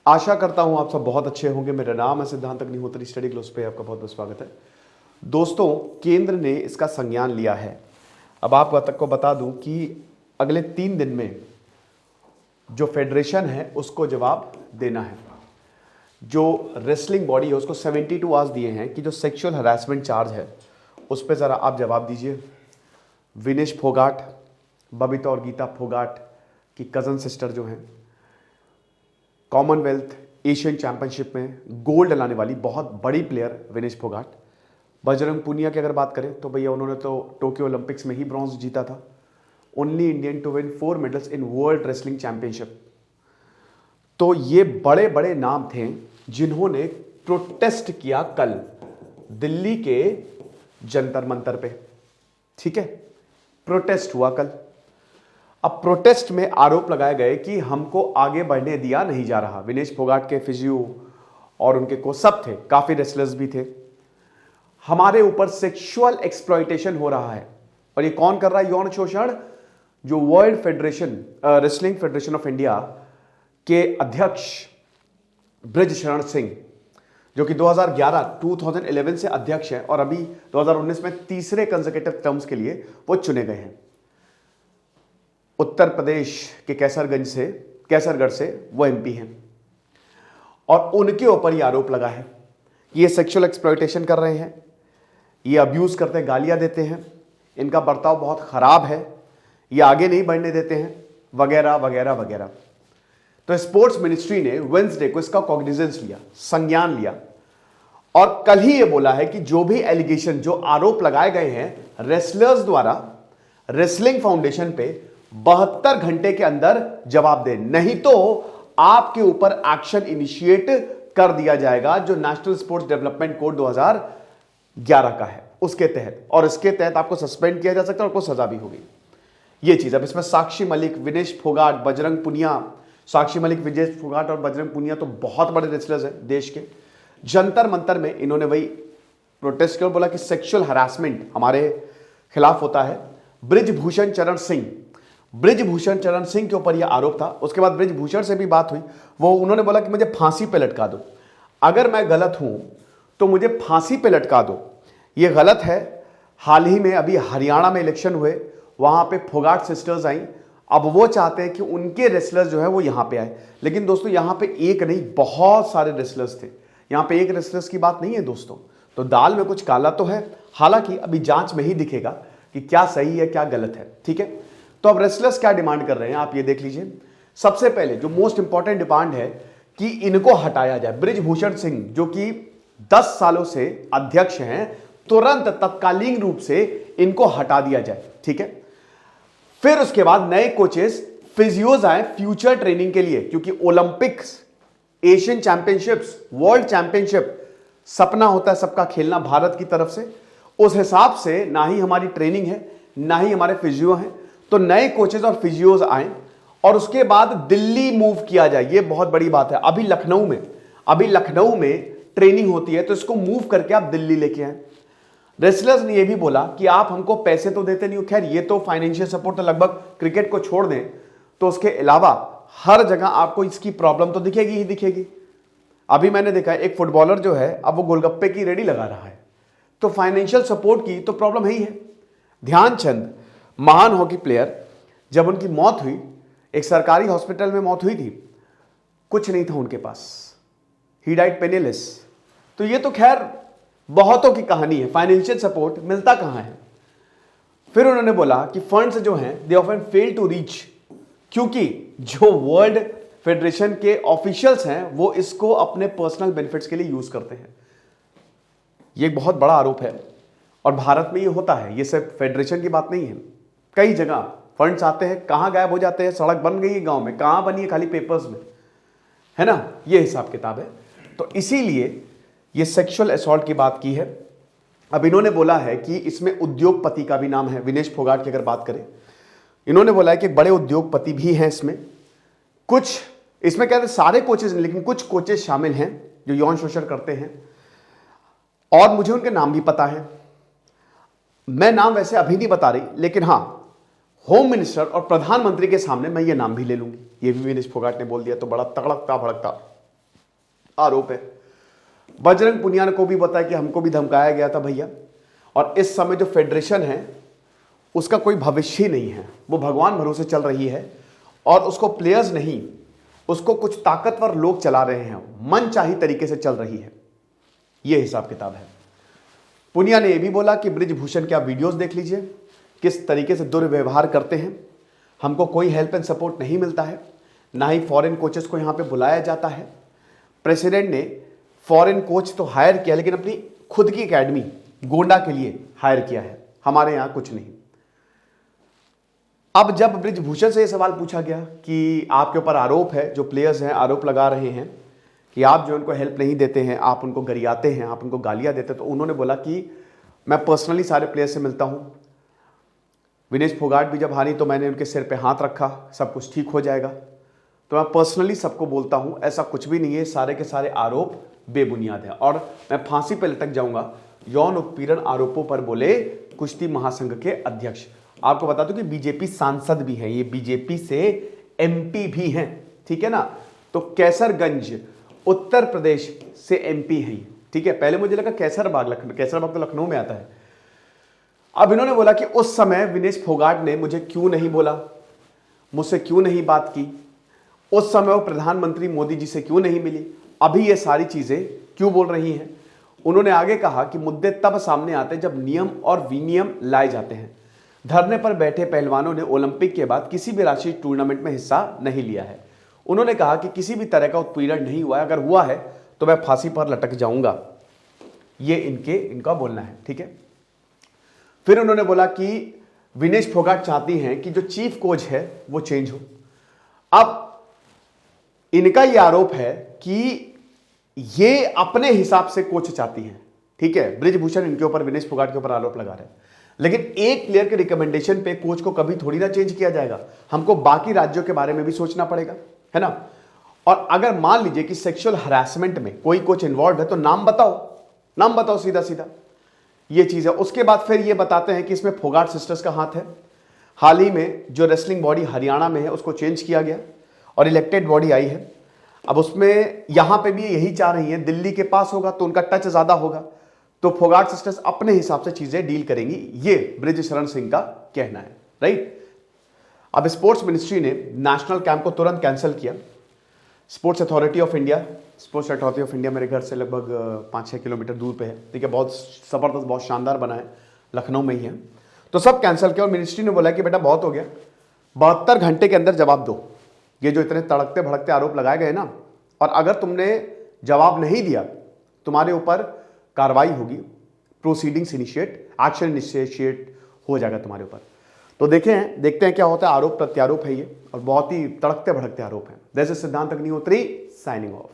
आशा करता हूं आप सब बहुत अच्छे होंगे। मेरा नाम है सिद्धांत अग्निहोत्री, स्टडी ग्लोस पे आपका बहुत बहुत स्वागत है। दोस्तों, केंद्र ने इसका संज्ञान लिया है। अब आप तक को बता दूं कि अगले 3 दिन में जो फेडरेशन है उसको जवाब देना है। जो रेसलिंग बॉडी है उसको 72 आवर्स दिए हैं कि जो सेक्सुअल हरासमेंट चार्ज है उस पर ज़रा आप जवाब दीजिए। विनेश फोगाट, बबीता और गीता फोगाट की कज़न सिस्टर जो हैं, कॉमनवेल्थ एशियन चैंपियनशिप में गोल्ड लाने वाली बहुत बड़ी प्लेयर विनेश फोगाट। बजरंग पुनिया की अगर बात करें तो भैया उन्होंने तो टोक्यो ओलंपिक्स में ही ब्रॉन्ज जीता था। Only Indian to win 4 medals in world wrestling championship. तो ये बड़े बड़े नाम थे जिन्होंने प्रोटेस्ट किया कल दिल्ली के जंतर मंतर पे। ठीक है, प्रोटेस्ट हुआ कल। अब प्रोटेस्ट में आरोप लगाए गए कि हमको आगे बढ़ने दिया नहीं जा रहा। विनेश फोगाट के फिजियो और उनके कोच सब थे, काफी रेसलर्स भी थे। हमारे ऊपर सेक्सुअल एक्सप्लॉयटेशन हो रहा है। और ये कौन कर रहा है यौन शोषण? जो world federation wrestling federation of India के अध्यक्ष ब्रिज शरण सिंह, जो कि 2011 से अध्यक्ष हैं और अभी 2019 में तीसरे कंसेक्यूटिव टर्म्स के लिए वो चुने गए हैं। उत्तर प्रदेश के कैसरगढ़ से वो एमपी हैं और उनके ऊपर ये आरोप लगा है कि ये सेक्सुअल एक्सप्लॉयटेशन कर रहे हैं, ये अब्यूज करते हैं, गालियां देते हैं, इनका बर्ताव बहुत खराब है, ये आगे नहीं बढ़ने देते हैं, वगैरह वगैरह वगैरह। तो स्पोर्ट्स मिनिस्ट्री ने वेडनेसडे को इसका कॉग्निजेंस लिया, संज्ञान लिया और कल ही ये बोला है कि जो भी एलिगेशन, जो आरोप लगाए गए हैं रेसलर्स द्वारा रेसलिंग फाउंडेशन पे 72 घंटे के अंदर जवाब दें, नहीं तो आपके ऊपर एक्शन इनिशिएट कर दिया जाएगा जो नेशनल स्पोर्ट्स डेवलपमेंट कोड 2011 का है उसके तहत। और इसके तहत आपको सस्पेंड किया जा सकता है और आपको सजा भी होगी। ये चीज। अब इसमें साक्षी मलिक, विनेश फोगाट, बजरंग पुनिया, साक्षी मलिक, विनेश फोगाट और बजरंग पुनिया तो बहुत बड़े रेसलर्स हैं देश के। जंतर मंतर में इन्होंने वही प्रोटेस्ट कर बोला कि सेक्सुअल हरासमेंट हमारे खिलाफ होता है। ब्रिजभूषण चरण सिंह के ऊपर यह आरोप था। उसके बाद ब्रिजभूषण से भी बात हुई, वो उन्होंने बोला कि मुझे फांसी पे लटका दो, अगर मैं गलत हूं तो मुझे फांसी पे लटका दो, ये गलत है। हाल ही में अभी हरियाणा में इलेक्शन हुए, वहां पे फोगाट सिस्टर्स आई, अब वो चाहते हैं कि उनके रेसलर्स जो है वो यहां पे आए। लेकिन दोस्तों यहां पे एक नहीं, बहुत सारे रेसलर्स थे, यहां पे एक रेसलर्स की बात नहीं है दोस्तों। तो दाल में कुछ काला तो है, हालांकि अभी जांच में ही दिखेगा कि क्या सही है क्या गलत है। ठीक है, तो अब रेसलर्स क्या डिमांड कर रहे हैं आप ये देख लीजिए। सबसे पहले जो मोस्ट इंपॉर्टेंट डिमांड है कि इनको हटाया जाए। ब्रिजभूषण सिंह जो कि 10 सालों से अध्यक्ष हैं, तुरंत तत्कालीन रूप से इनको हटा दिया जाए। ठीक है, फिर उसके बाद नए कोचेस, फिजियोज आए फ्यूचर ट्रेनिंग के लिए, क्योंकि Olympics, Asian championships, world championship सपना होता है सबका खेलना भारत की तरफ से। उस हिसाब से ना ही हमारी ट्रेनिंग है ना ही हमारे फिजियो हैं, तो नए कोचेस और फिजियोज आए और उसके बाद दिल्ली मूव किया जाए। ये बहुत बड़ी बात है। अभी लखनऊ में ट्रेनिंग होती है, तो इसको मूव करके आप दिल्ली लेके आए। रेसलर्स ने यह भी बोला कि आप हमको पैसे तो देते नहीं हो, खैर ये तो फाइनेंशियल सपोर्ट तो लगभग क्रिकेट को छोड़ दें तो उसके अलावा हर जगह आपको इसकी प्रॉब्लम तो दिखेगी ही दिखेगी। अभी मैंने देखा है एक फुटबॉलर जो है अब वो गोलगप्पे की रेडी लगा रहा है, तो फाइनेंशियल सपोर्ट की तो प्रॉब्लम है ही है। ध्यानचंद, महान हॉकी प्लेयर, जब उनकी मौत हुई, एक सरकारी हॉस्पिटल में मौत हुई थी, कुछ नहीं था उनके पास, ही डाइड पेनीलेस। तो ये तो खैर बहुतों की कहानी है, फाइनेंशियल सपोर्ट मिलता कहां है। फिर उन्होंने बोला कि फंड्स जो हैं they often fail to reach, क्योंकि जो वर्ल्ड फेडरेशन के ऑफिशियल्स हैं वो इसको अपने पर्सनल बेनिफिट्स के लिए यूज करते हैं। ये एक बहुत बड़ा आरोप है और भारत में ये होता है, ये सिर्फ फेडरेशन की बात नहीं है। कई जगह फंड्स आते हैं, कहां गायब हो जाते हैं, सड़क बन गई है गांव में, कहां बनी है खाली पेपर्स में, है ना, ये हिसाब किताब है। तो इसीलिए ये सेक्सुअल असॉल्ट की बात की है। अब इन्होंने बोला है कि इसमें उद्योगपति का भी नाम है। विनेश फोगाट की अगर बात करें, इन्होंने बोला है कि बड़े उद्योगपति भी हैं इसमें। कुछ इसमें कहते हैं सारे कोचेस नहीं, लेकिन कुछ कोचेस शामिल हैं जो यौन शोषण करते हैं और मुझे उनके नाम भी पता है। मैं नाम वैसे अभी नहीं बता रही, लेकिन हां, होम मिनिस्टर और प्रधानमंत्री के सामने मैं ये नाम भी ले लूंगी। ये भी विनेश फोगाट ने बोल दिया, तो बड़ा तगड़कता भड़कता आरोप है। बजरंग पुनिया को भी पता है कि हमको भी धमकाया गया था भैया, और इस समय जो फेडरेशन है उसका कोई भविष्य ही नहीं है, वो भगवान भरोसे चल रही है, और उसको प्लेयर्स नहीं, उसको कुछ ताकतवर लोग चला रहे हैं, मनचाही तरीके से चल रही है। ये हिसाब किताब है। पुनिया ने यह भी बोला कि बृजभूषण के आप वीडियोस देख लीजिए, किस तरीके से दुर्व्यवहार करते हैं, हमको कोई हेल्प एंड सपोर्ट नहीं मिलता है, ना ही फॉरेन कोचेस को यहाँ पे बुलाया जाता है। प्रेसिडेंट ने फॉरेन कोच तो हायर किया, लेकिन अपनी खुद की एकेडमी गोंडा के लिए हायर किया है, हमारे यहाँ कुछ नहीं। अब जब बृजभूषण से यह सवाल पूछा गया कि आपके ऊपर आरोप है, जो प्लेयर्स हैं आरोप लगा रहे हैं कि आप जो उनको हेल्प नहीं देते हैं, आप उनको गरियाते हैं, आप उनको गालियां देते हैं, तो उन्होंने बोला कि मैं पर्सनली सारे प्लेयर्स से मिलता हूं। विनेश फोगाट भी जब हारी तो मैंने उनके सिर पे हाथ रखा, सब कुछ ठीक हो जाएगा। तो मैं पर्सनली सबको बोलता हूं, ऐसा कुछ भी नहीं है, सारे के सारे आरोप बेबुनियाद है और मैं फांसी पे लटक जाऊंगा। यौन उत्पीड़न आरोपों पर बोले कुश्ती महासंघ के अध्यक्ष। आपको बता दूं कि बीजेपी सांसद भी है, ये बीजेपी से एमपी भी हैं, ठीक है ना। तो कैसरगंज उत्तर प्रदेश से एमपी है, ठीक है। पहले मुझे लगा कैसरबाग तो लखनऊ में आता है। अब इन्होंने बोला कि उस समय विनेश फोगाट ने मुझे क्यों नहीं बोला, मुझसे क्यों नहीं बात की, उस समय वो प्रधानमंत्री मोदी जी से क्यों नहीं मिली, अभी ये सारी चीजें क्यों बोल रही हैं। उन्होंने आगे कहा कि मुद्दे तब सामने आते हैं जब नियम और विनियम लाए जाते हैं। धरने पर बैठे पहलवानों ने ओलंपिक के बाद किसी भी राष्ट्रीय टूर्नामेंट में हिस्सा नहीं लिया है। उन्होंने कहा कि किसी भी तरह का उत्पीड़न नहीं हुआ है, अगर हुआ है तो मैं फांसी पर लटक जाऊंगा। ये इनका बोलना है, ठीक है। फिर उन्होंने बोला कि विनेश फोगाट चाहती हैं कि जो चीफ कोच है वो चेंज हो। अब इनका यह आरोप है कि ये अपने हिसाब से कोच चाहती हैं, ठीक है। बृजभूषण इनके ऊपर, विनेश फोगाट के ऊपर आरोप लगा रहे हैं, लेकिन एक प्लेयर के रिकमेंडेशन पे कोच को कभी थोड़ी ना चेंज किया जाएगा। हमको बाकी राज्यों के बारे में भी सोचना पड़ेगा, है ना। और अगर मान लीजिए कि सेक्सुअल हरासमेंट में कोई कोच इन्वॉल्व है तो नाम बताओ सीधा सीधा, ये चीज है। उसके बाद फिर ये बताते हैं कि इसमें फोगाट सिस्टर्स का हाथ है। हाल ही में जो रेसलिंग बॉडी हरियाणा में है उसको चेंज किया गया और इलेक्टेड बॉडी आई है। अब उसमें यहां पे भी यही चाह रही है, दिल्ली के पास होगा तो उनका टच ज्यादा होगा, तो फोगाट सिस्टर्स अपने हिसाब से चीजें डील करेंगी, ये बृज शरण सिंह का कहना है, राइट। अब स्पोर्ट्स मिनिस्ट्री ने नेशनल कैंप को तुरंत कैंसिल किया। स्पोर्ट्स अथॉरिटी ऑफ इंडिया मेरे घर से लगभग 5-6 किलोमीटर दूर पे है, ठीक है। बहुत जबरदस्त, बहुत शानदार बना है, लखनऊ में ही है। तो सब कैंसिल किया और मिनिस्ट्री ने बोला कि बेटा बहुत हो गया, 72 घंटे के अंदर जवाब दो। ये जो इतने तड़कते भड़कते आरोप लगाए गए ना, और अगर तुमने जवाब नहीं दिया तुम्हारे ऊपर कार्रवाई होगी, प्रोसीडिंग्स एक्शन इनिशिएट हो जाएगा तुम्हारे ऊपर। तो देखते हैं क्या होता है। आरोप प्रत्यारोप है ये, और बहुत ही तड़कते भड़कते आरोप है। दिस इज सिद्धांत अग्निहोत्री साइनिंग ऑफ।